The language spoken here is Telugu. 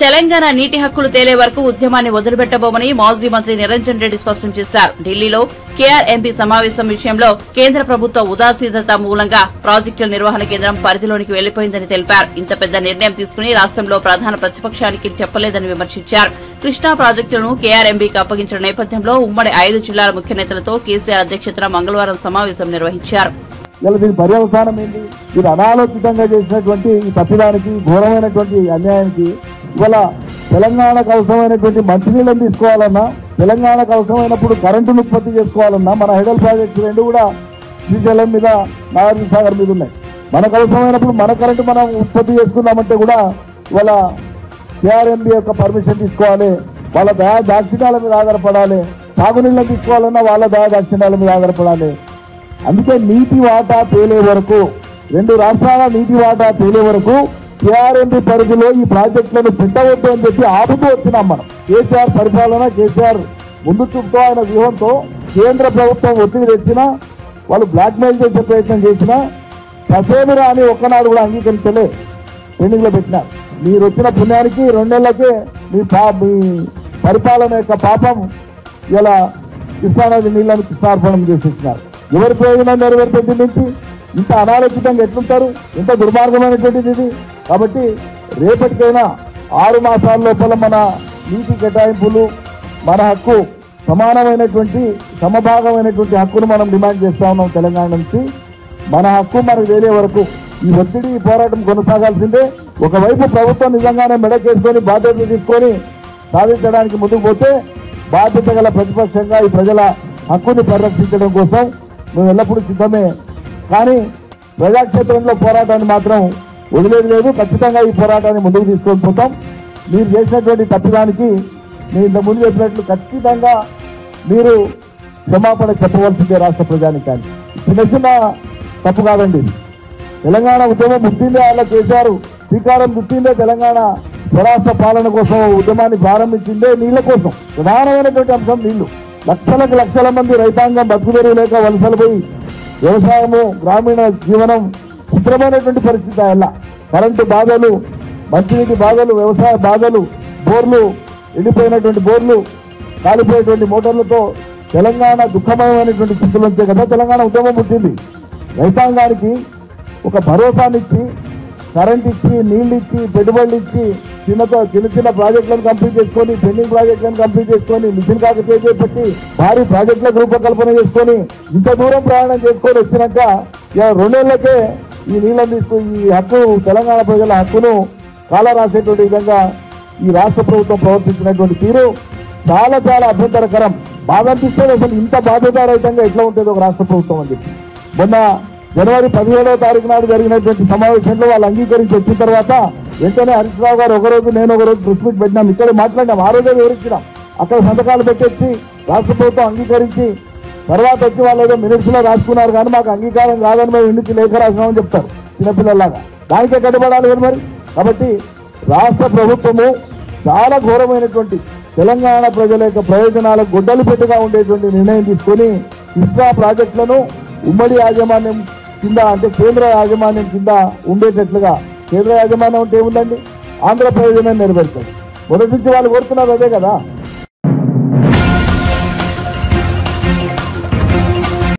తెలంగాణ నీటి హక్కులు తేలే వరకు ఉద్యమాన్ని వదిలిపెట్టబోమని మాజీ మంత్రి నిరంజన్ రెడ్డి స్పష్టం చేశారు. ఢిల్లీలో కేఆర్ఎంపీ సమావేశం విషయంలో కేంద్ర ప్రభుత్వ ఉదాసీనత మూలంగా ప్రాజెక్టుల నిర్వహణ కేంద్రం పరిధిలోనికి వెళ్లిపోయిందని తెలిపారు. ఇంత పెద్ద నిర్ణయం తీసుకుని రాష్ట్రంలో ప్రధాన ప్రతిపక్షానికి చెప్పలేదని విమర్శించారు. కృష్ణా ప్రాజెక్టులను కేఆర్ఎంబీకి అప్పగించిన నేపథ్యంలో ఉమ్మడి 5 జిల్లాల ముఖ్య నేతలతో కేసీఆర్ అధ్యక్షతన మంగళవారం సమావేశం నిర్వహించారు. దీని పర్యవసానం ఏంటి? ఇది అనాలోచితంగా చేసినటువంటి ఈ తప్పిదానికి, ఘోరమైనటువంటి అన్యాయానికి ఇవాళ తెలంగాణకు అవసరమైనటువంటి మంచినీళ్ళని తీసుకోవాలన్నా, తెలంగాణకు అవసరమైనప్పుడు కరెంటును ఉత్పత్తి చేసుకోవాలన్నా మన హెడల్ ప్రాజెక్టు 2 కూడా శ్రీశైలం మీద, నాగార్జున సాగర్ మీద ఉన్నాయి. మనకు అవసరమైనప్పుడు మన కరెంటు మనం ఉత్పత్తి చేసుకున్నామంటే కూడా ఇవాళ కేఆర్ఎంబీ యొక్క పర్మిషన్ తీసుకోవాలి, వాళ్ళ దయా దాక్షిణ్యాల మీద ఆధారపడాలి. తాగునీళ్ళని తీసుకోవాలన్నా వాళ్ళ దయా దాక్షిణ్యాల మీద ఆధారపడాలి. అందుకే నీటి వాటా తేలే వరకు, 2 రాష్ట్రాల నీటి వాటా తేలే వరకు కేఆర్ఎంబీ పరిధిలో ఈ ప్రాజెక్టులను పెట్టవద్దు అని చెప్పి ఆపుతూ వచ్చినాం మనం. కేసీఆర్ పరిపాలన, కేసీఆర్ ముందు చూపుతో, ఆయన వ్యూహంతో కేంద్ర ప్రభుత్వం ఒత్తిడి తెచ్చినా, వాళ్ళు బ్లాక్మెయిల్ చేసే ప్రయత్నం చేసినా కసేమిరా అని ఒక్కనాడు కూడా అంగీకరించలే, పెండింగ్లో పెట్టినారు. మీరు వచ్చిన పుణ్యానికి 2 నెలలకే మీ పరిపాలన యొక్క పాపం ఇలా కృష్ణానది నీళ్లను కృష్ణార్పణం చేసేసినారు. ఎవరి ప్రయోజనం నెరవేర్పేది నుంచి ఇంత అనాలోచితంగా ఎట్లుంటారు? ఎంత దుర్మార్గమైనటువంటిది ఇది. కాబట్టి రేపటికైనా 6 మాసాల లోపల మన నీటి కేటాయింపులు, మన హక్కు, సమానమైనటువంటి సమభాగమైనటువంటి హక్కును మనం డిమాండ్ చేస్తా ఉన్నాం. తెలంగాణ నుంచి మన హక్కు మనకు వేరే వరకు ఈ ఒత్తిడి, ఈ పోరాటం కొనసాగాల్సిందే. ఒకవైపు ప్రభుత్వం నిజంగానే మెడకేసుకొని బాధ్యతలు తీసుకొని సాధించడానికి ముందుకు పోతే, బాధ్యత గల ప్రతిపక్షంగా ఈ ప్రజల హక్కుని పరిరక్షించడం కోసం మేము ఎల్లప్పుడూ సిద్ధమే. కానీ ప్రజాక్షేత్రంలో పోరాటాన్ని మాత్రం వదిలేదు లేదు. ఖచ్చితంగా ఈ పోరాటాన్ని ముందుకు తీసుకొని పోతాం. మీరు చేసినటువంటి తప్పిదానికి నేను ఇంతకుముందు చెప్పినట్లు ఖచ్చితంగా మీరు క్షమాపణ చెప్పవలసిందే రాష్ట్ర ప్రజానికాన్ని. చిన్న చిన్న తప్పు కాదండి ఇది. తెలంగాణ ఉద్యమం పుట్టిందే, అలా చేశారు శ్రీకారం చుట్టిందే, తెలంగాణ స్వరాష్ట్ర పాలన కోసం ఉద్యమాన్ని ప్రారంభించిందే నీళ్ల కోసం. ప్రధానమైనటువంటి అంశం నీళ్లు. లక్షల మంది రైతాంగం బతుకుదెరువు లేక వలసలు పోయి వ్యవసాయము, గ్రామీణ జీవనం చిత్రమైనటువంటి పరిస్థితి. అలా కరెంటు బాధలు, మంచినీటి బాధలు, వ్యవసాయ బాధలు, బోర్లు ఎండిపోయినటువంటి బోర్లు, కాలిపోయేటువంటి మోటార్లతో తెలంగాణ దుఃఖమయమైనటువంటి స్థితిలో ఉంటే కదా తెలంగాణ ఉద్యమం పుట్టింది. రైతాంగానికి ఒక భరోసానిచ్చి, కరెంట్ ఇచ్చి, నీళ్ళు ఇచ్చి, పెట్టుబడులు ఇచ్చి, చిన్న చిన్న ప్రాజెక్టులను కంప్లీట్ చేసుకొని, పెండింగ్ ప్రాజెక్టులను కంప్లీట్ చేసుకొని, మిషన్ కాకతీయ చేపట్టి భారీ ప్రాజెక్టులకు రూపకల్పన చేసుకొని ఇంత దూరం ప్రయాణం చేసుకొని వచ్చినాక 2 నెలలకే ఈ నీళ్ళని తీసుకుని ఈ హక్కు, తెలంగాణ ప్రజల హక్కును కాల రాసేటువంటి విధంగా ఈ రాష్ట్ర ప్రభుత్వం ప్రవర్తించినటువంటి తీరు చాలా చాలా అభ్యంతరకరం. బాగా అనిపిస్తుంది అసలు ఇంత బాధ్యతారహితంగా ఎట్లా ఉంటుంది ఒక రాష్ట్ర ప్రభుత్వం అని చెప్పి. మొన్న జనవరి 17వ తారీఖు నాడు జరిగినటువంటి సమావేశంలో వాళ్ళు అంగీకరించి వచ్చిన తర్వాత వెంటనే హరీష్ రావు గారు ఒకరోజు, నేను ఒకరోజు ప్రెస్ మీట్ పెట్టినాం. ఇక్కడే మాట్లాడినాం, ఆ రోజే వివరించినాం. అక్కడ సంతకాలు పెట్టొచ్చి రాష్ట్ర ప్రభుత్వం అంగీకరించి తర్వాత వచ్చి వాళ్ళు ఏదో మినిట్స్లో రాసుకున్నారు, కానీ మాకు అంగీకారం కాదని మేము ఇంటికి లేఖ రాసినామని చెప్తారు చిన్నపిల్లలాగా. దానికే కట్టుబడాలి కదా మరి. కాబట్టి రాష్ట్ర ప్రభుత్వము చాలా ఘోరమైనటువంటి తెలంగాణ ప్రజల యొక్క ప్రయోజనాలకు గొడ్డలు పెట్టుగా ఉండేటువంటి నిర్ణయం తీసుకొని కృష్ణా ప్రాజెక్టులను ఉమ్మడి యాజమాన్యం కింద, అంటే కేంద్ర యాజమాన్యం కింద ఉండేటట్లుగా. కేంద్ర యాజమాన్యం అంటే ఏముందండి? ఆంధ్ర ప్రయోజనం నెరవేర్చారు. మొదటి నుంచి వాళ్ళు కోరుతున్నారు అదే కదా.